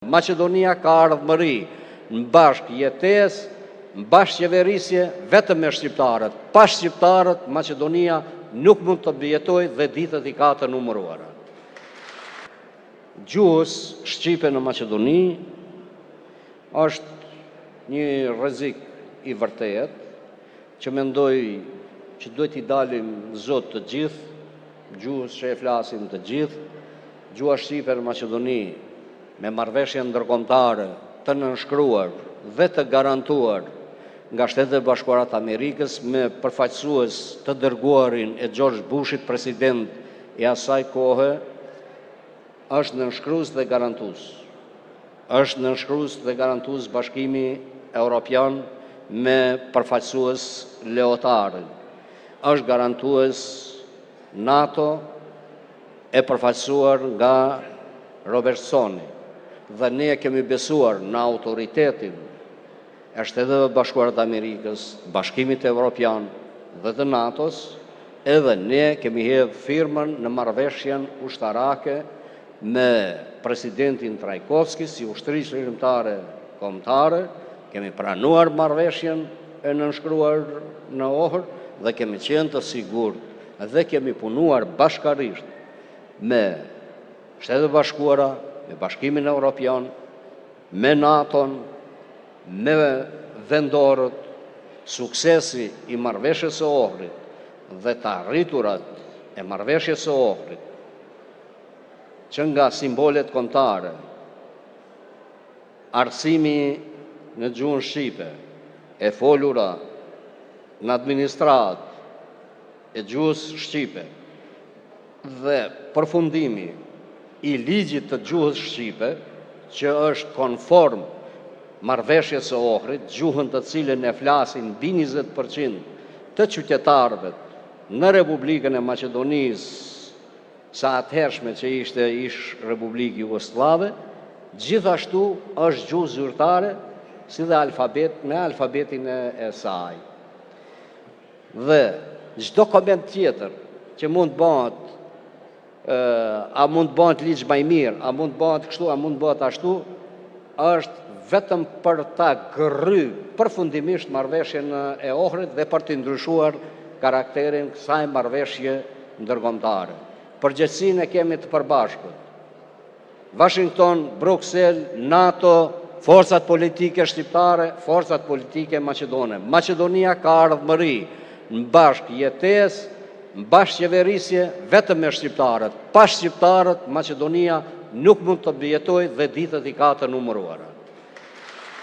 Maqedonia ka ardhmëri në bashkë jetesë, në bashkë qeverisje vetëm me shqiptarët. Pa shqiptarët, Maqedonia nuk mund të jetojë dhe ditët i ka të numëruara. Gjuhës shqipe në Maqedoni është një rrezik i vërtet që mendoj që duhet i dalim zot të gjithë, gjuhës që e flasim të gjithë. Gjuha shqipe në Maqedoni me marrëveshje ndërkombëtare të nënshkruar dhe të garantuar nga Shtetet e Bashkuara të Amerikës me përfaqësues të dërguarin e George Bushit, president i asaj kohe, është nënshkrues dhe garantues. Është nënshkrues dhe garantues Bashkimi Evropian me përfaqësues leotarin. Është garantues NATO e përfaqësuar nga Robertsoni. Dhe ne kemi besuar në autoritetin e Shteteve Bashkuara të Amerikës, Bashkimit Evropian dhe të NATO-s, edhe ne kemi hedhur firmën në marrëveshjen ushtarake me presidentin Trajkovski si ushtri qëllimtare kombëtare, kemi pranuar marrëveshjen e nënshkruar në Ohër dhe kemi qenë të sigurt dhe kemi punuar bashkarisht me Shtetet Bashkuara, me Bashkimin Evropian, me NATO-n, me vendorët. Suksesi i marrëveshjes së Ohrit dhe të arriturat e marrëveshjes së Ohrit, që nga simbolet kombëtare, arsimi në gjuhën shqipe, e folura në administratë e gjuhës shqipe dhe përfundimi i ligjit të gjuhës shqipe, që është konform marrëveshjes së Ohrit, gjuhën të cilën e flasin mbi 20% të qytetarëve në Republikën e Maqedonisë, sa atëhershme që ishte Republikë Jugoslave, gjithashtu është gjuhë zyrtare si dhe me alfabetin e saj. Dhe çdo koment tjetër që mund bëhet, a mund bëhet ligj më i mirë, a mund bëhet kështu, a mund bëhet ashtu, është vetëm për ta gërry përfundimisht marrëveshjen e Ohrit dhe për të ndryshuar karakterin kësaj marrëveshje ndërkombëtare. Përgjegjësinë e kemi të përbashkët. Washington, Bruxelles, NATO, forcat politike shqiptare, forcat politike maqedone. Maqedonia ka ardhmëri në bashkë jetesë, në bashkë qeverisje vetëm me shqiptarët. Pa shqiptarët, Maqedonia nuk mund të jetojë dhe ditët i ka të numëruara.